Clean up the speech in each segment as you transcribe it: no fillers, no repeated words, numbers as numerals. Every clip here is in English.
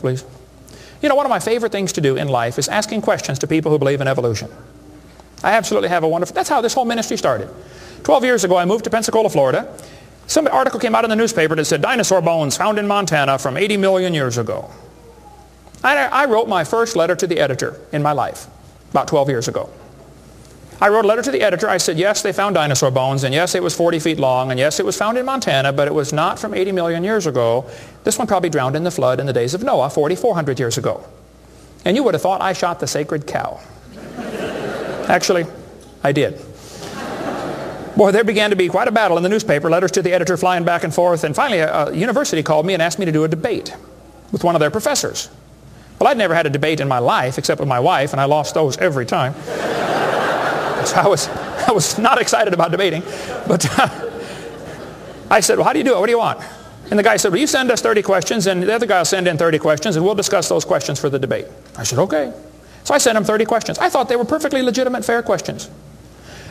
please. You know, one of my favorite things to do in life is asking questions to people who believe in evolution. I absolutely have a wonderful... That's how this whole ministry started. 12 years ago, I moved to Pensacola, Florida. Some article came out in the newspaper that said, dinosaur bones found in Montana from 80 million years ago. I wrote my first letter to the editor in my life, about 12 years ago. I wrote a letter to the editor. I said, yes, they found dinosaur bones, and yes, it was 40 feet long, and yes, it was found in Montana, but it was not from 80 million years ago. This one probably drowned in the flood in the days of Noah, 4,400 years ago. And you would have thought I shot the sacred cow. Actually, I did. Boy, there began to be quite a battle in the newspaper, letters to the editor flying back and forth, and finally a university called me and asked me to do a debate with one of their professors. Well, I'd never had a debate in my life except with my wife, and I lost those every time. So I was not excited about debating, but I said, well, how do you do it? What do you want? And the guy said, well, you send us 30 questions, and the other guy will send in 30 questions, and we'll discuss those questions for the debate. I said, okay. So I sent him 30 questions. I thought they were perfectly legitimate, fair questions.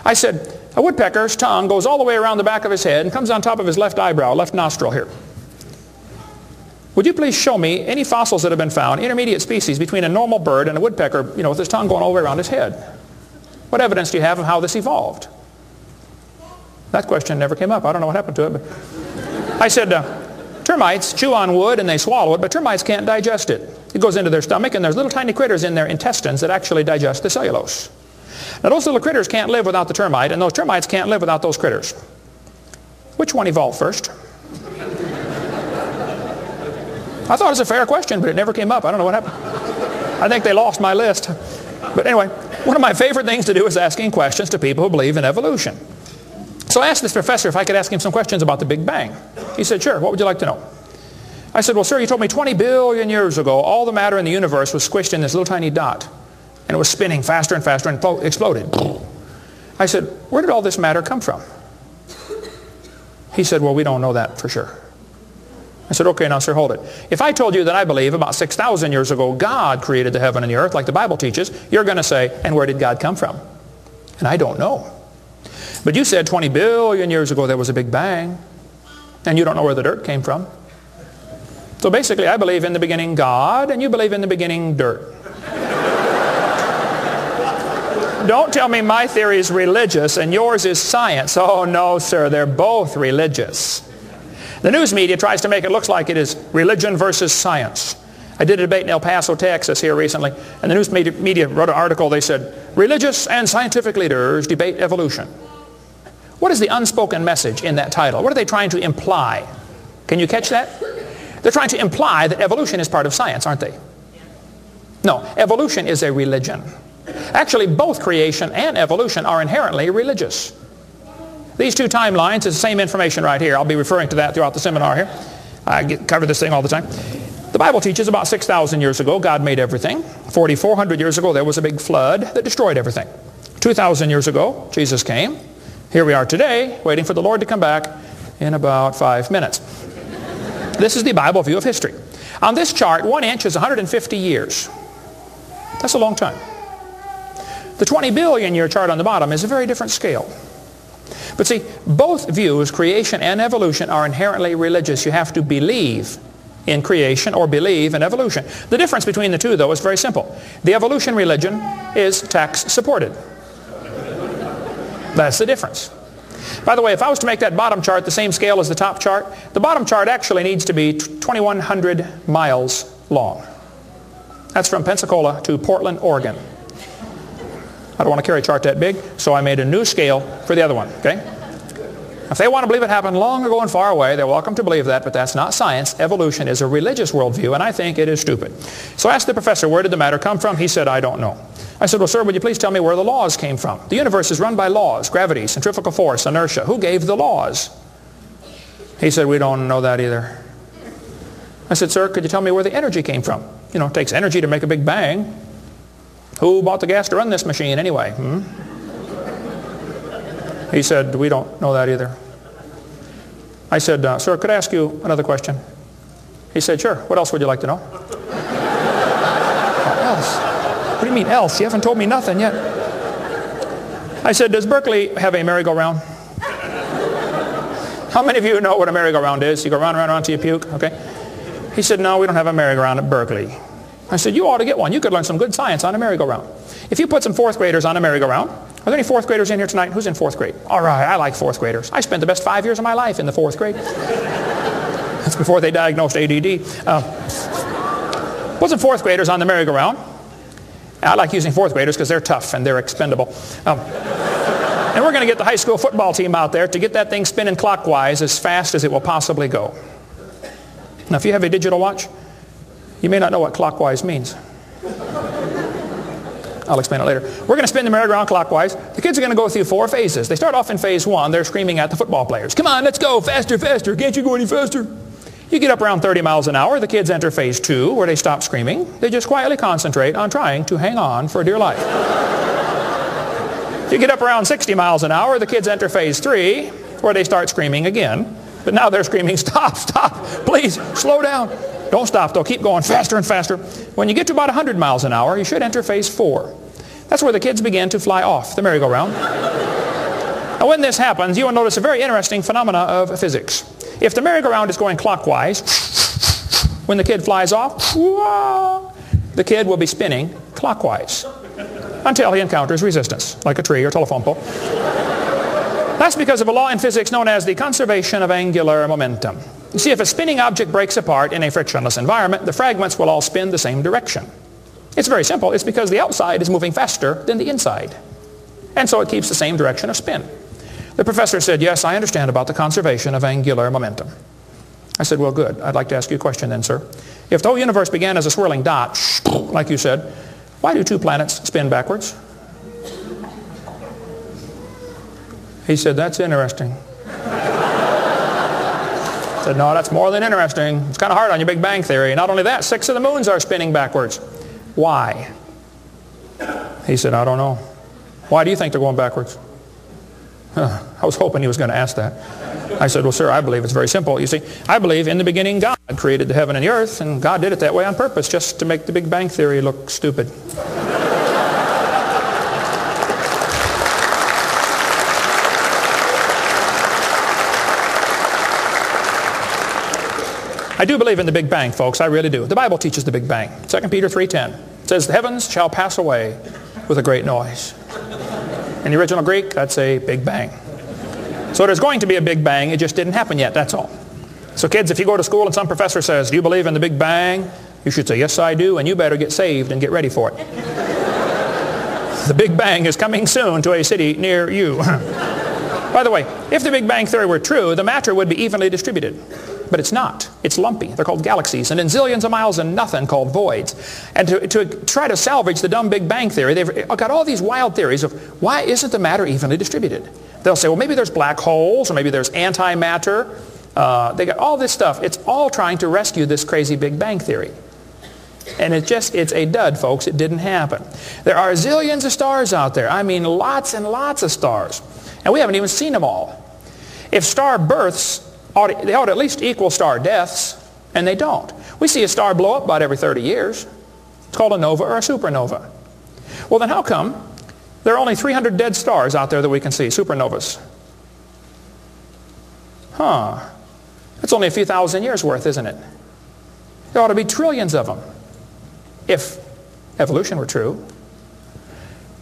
I said, a woodpecker's tongue goes all the way around the back of his head and comes on top of his left eyebrow, left nostril here. Would you please show me any fossils that have been found, intermediate species between a normal bird and a woodpecker, with his tongue going all the way around his head? What evidence do you have of how this evolved? That question never came up. I don't know what happened to it. But I said, termites chew on wood and they swallow it, but termites can't digest it. It goes into their stomach, and there's little tiny critters in their intestines that actually digest the cellulose. Now those little critters can't live without the termite, and those termites can't live without those critters. Which one evolved first? I thought it was a fair question, but it never came up. I don't know what happened. I think they lost my list. But anyway, one of my favorite things to do is asking questions to people who believe in evolution. So I asked this professor if I could ask him some questions about the Big Bang. He said, sure, what would you like to know? I said, well, sir, you told me 20 billion years ago all the matter in the universe was squished in this little tiny dot. And it was spinning faster and faster and exploded. I said, where did all this matter come from? He said, well, we don't know that for sure. I said, okay, now, sir, hold it. If I told you that I believe about 6,000 years ago God created the heaven and the earth, like the Bible teaches, you're going to say, and where did God come from? And I don't know. But you said 20 billion years ago there was a Big Bang, and you don't know where the dirt came from. So basically, I believe in the beginning God, and you believe in the beginning dirt. Don't tell me my theory is religious and yours is science. Oh, no, sir, they're both religious. The news media tries to make it look like it is religion versus science. I did a debate in El Paso, Texas here recently, and the news media wrote an article. They said, religious and scientific leaders debate evolution. What is the unspoken message in that title? What are they trying to imply? Can you catch that? They're trying to imply that evolution is part of science, aren't they? No, evolution is a religion. Actually, both creation and evolution are inherently religious. These two timelines is the same information right here. I'll be referring to that throughout the seminar here. I cover this thing all the time. The Bible teaches about 6,000 years ago God made everything. 4,400 years ago there was a big flood that destroyed everything. 2,000 years ago Jesus came. Here we are today waiting for the Lord to come back in about 5 minutes. This is the Bible view of history. On this chart, 1 inch is 150 years. That's a long time. The 20 billion year chart on the bottom is a very different scale. But see, both views, creation and evolution, are inherently religious. You have to believe in creation or believe in evolution. The difference between the two, though, is very simple. The evolution religion is tax supported. That's the difference. By the way, if I was to make that bottom chart the same scale as the top chart, the bottom chart actually needs to be 2,100 miles long. That's from Pensacola to Portland, Oregon. I don't want to carry a chart that big, so I made a new scale for the other one, okay? If they want to believe it happened long ago and far away, they're welcome to believe that, but that's not science. Evolution is a religious worldview, and I think it is stupid. So I asked the professor, where did the matter come from? He said, I don't know. I said, well, sir, would you please tell me where the laws came from? The universe is run by laws, gravity, centrifugal force, inertia. Who gave the laws? He said, we don't know that either. I said, sir, could you tell me where the energy came from? You know, it takes energy to make a big bang. Who bought the gas to run this machine anyway? He said, we don't know that either. I said, sir, could I ask you another question? He said, sure. What else would you like to know? What else? What do you mean else? You haven't told me nothing yet. I said, does Berkeley have a merry-go-round? How many of you know what a merry-go-round is? You go round and round until you puke, okay? He said, no, we don't have a merry-go-round at Berkeley. I said, you ought to get one. You could learn some good science on a merry-go-round. If you put some fourth graders on a merry-go-round, are there any fourth graders in here tonight? Who's in fourth grade? All right, I like fourth graders. I spent the best 5 years of my life in the fourth grade. That's before they diagnosed ADD. Put some fourth graders on the merry-go-round. I like using fourth graders because they're tough and they're expendable. And we're going to get the high school football team out there to get that thing spinning clockwise as fast as it will possibly go. Now, if you have a digital watch, you may not know what clockwise means. I'll explain it later. We're going to spin the merry-go-round clockwise. The kids are going to go through 4 phases. They start off in phase 1. They're screaming at the football players. Come on, let's go, faster, faster. Can't you go any faster? You get up around 30 miles an hour. The kids enter phase 2, where they stop screaming. They just quietly concentrate on trying to hang on for dear life. You get up around 60 miles an hour. The kids enter phase 3, where they start screaming again. But now they're screaming, stop, stop, please, slow down. Don't stop, though. Keep going faster and faster. When you get to about 100 miles an hour, you should enter phase 4. That's where the kids begin to fly off the merry-go-round. Now, when this happens, you will notice a very interesting phenomena of physics. If the merry-go-round is going clockwise, when the kid flies off, the kid will be spinning clockwise until he encounters resistance, like a tree or telephone pole. That's because of a law in physics known as the conservation of angular momentum. You see, if a spinning object breaks apart in a frictionless environment, the fragments will all spin the same direction. It's very simple. It's because the outside is moving faster than the inside. And so it keeps the same direction of spin. The professor said, yes, I understand about the conservation of angular momentum. I said, well, good. I'd like to ask you a question then, sir. If the whole universe began as a swirling dot, like you said, why do 2 planets spin backwards? He said, that's interesting. I said, no, that's more than interesting. It's kind of hard on your Big Bang Theory. Not only that, 6 of the moons are spinning backwards. Why? He said, I don't know. Why do you think they're going backwards? I was hoping he was going to ask that. I said, well, sir, I believe it's very simple. You see, I believe in the beginning God created the heaven and the earth, and God did it that way on purpose, just to make the Big Bang Theory look stupid. I do believe in the Big Bang, folks. I really do. The Bible teaches the Big Bang. 2 Peter 3:10. It says, the heavens shall pass away with a great noise. In the original Greek, that's a Big Bang. So there's going to be a Big Bang. It just didn't happen yet, that's all. So kids, if you go to school and some professor says, do you believe in the Big Bang? You should say, yes, I do, and you better get saved and get ready for it. The Big Bang is coming soon to a city near you. By the way, if the Big Bang Theory were true, the matter would be evenly distributed. But it's not. It's lumpy. They're called galaxies. And in zillions of miles and nothing called voids. And to try to salvage the dumb Big Bang Theory, they've got all these wild theories of why isn't the matter evenly distributed? They'll say, well, maybe there's black holes, or maybe there's antimatter. They got all this stuff. It's all trying to rescue this crazy Big Bang Theory. And it's a dud, folks. It didn't happen. There are zillions of stars out there. I mean, lots and lots of stars. And we haven't even seen them all. If star births, they ought to at least equal star deaths, and they don't. We see a star blow up about every 30 years. It's called a nova or a supernova. Well, then how come there are only 300 dead stars out there that we can see, supernovas? That's only a few thousand years worth, isn't it? There ought to be trillions of them, if evolution were true.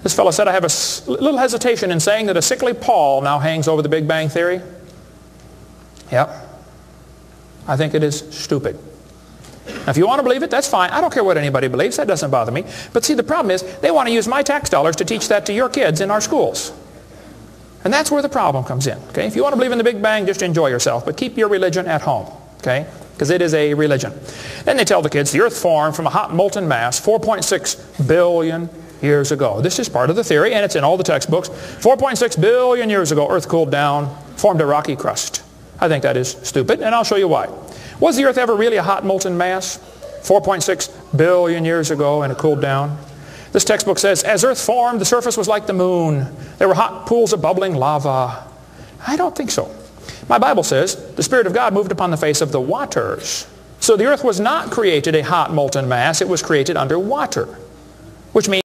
This fellow said, I have a little hesitation in saying that a sickly pall now hangs over the Big Bang Theory. Yep. I think it is stupid. Now, if you want to believe it, that's fine. I don't care what anybody believes. That doesn't bother me. But see, the problem is they want to use my tax dollars to teach that to your kids in our schools. And that's where the problem comes in. Okay? If you want to believe in the Big Bang, just enjoy yourself. But keep your religion at home. Okay? Because it is a religion. Then they tell the kids the earth formed from a hot molten mass 4.6 billion years ago. This is part of the theory, and it's in all the textbooks. 4.6 billion years ago, earth cooled down, formed a rocky crust. I think that is stupid, and I'll show you why. Was the earth ever really a hot molten mass 4.6 billion years ago, and it cooled down? This textbook says, as earth formed, the surface was like the moon. There were hot pools of bubbling lava. I don't think so. My Bible says the Spirit of God moved upon the face of the waters. So the earth was not created a hot molten mass. It was created under water, which means